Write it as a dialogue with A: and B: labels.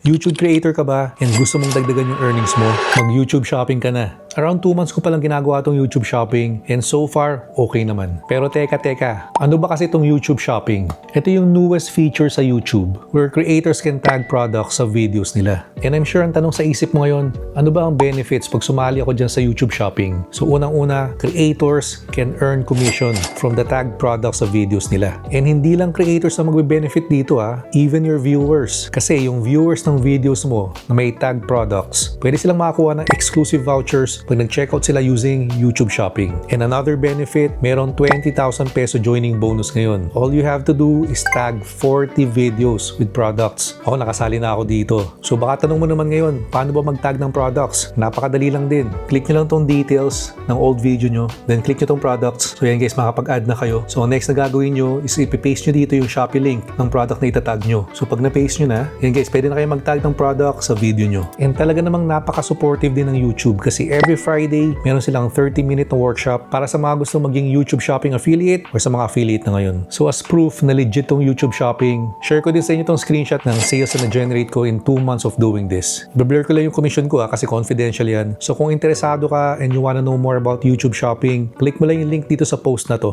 A: YouTube creator ka ba and gusto mong dagdagan yung earnings mo? Mag-YouTube shopping ka na. Around 2 months ko palang ginagawa tong YouTube shopping and so far, okay naman. Pero teka, ano ba kasi tong YouTube shopping? Ito yung newest feature sa YouTube where creators can tag products sa videos nila. And I'm sure ang tanong sa isip mo ngayon, ano ba ang benefits pag sumali ako dyan sa YouTube shopping? So unang-una, creators can earn commission from the tagged products sa videos nila. And hindi lang creators na magbe-benefit dito even your viewers. Kasi yung viewers ng videos mo na may tagged products, pwede silang makakuha ng exclusive vouchers pag nag-checkout sila using YouTube shopping. And another benefit, meron 20,000 peso joining bonus ngayon. All you have to do is tag 40 videos with products. Ako, nakasali na ako dito. So baka tanong mo naman ngayon, paano ba mag-tag ng products? Napakadali lang din. Click nyo lang tong details ng old video nyo, then click nyo tong products. So yan guys, makapag-add na kayo. So ang next na gagawin nyo is ipipaste nyo dito yung Shopee link ng product na itatag nyo. So pag na-paste nyo na, yan guys, pwede na kayo mag-tag ng product sa video nyo. And talaga namang napaka-supportive din ng YouTube kasi every Friday, meron silang 30-minute na workshop para sa mga gusto maging YouTube shopping affiliate or sa mga affiliate na ngayon. So as proof na legit tong YouTube shopping, share ko din sa inyo tong screenshot ng sales na na-generate ko in 2 months of doing this. Blur ko lang yung commission ko kasi confidential yan. So kung interesado ka and you wanna know more about YouTube shopping, click mo lang yung link dito sa post na to.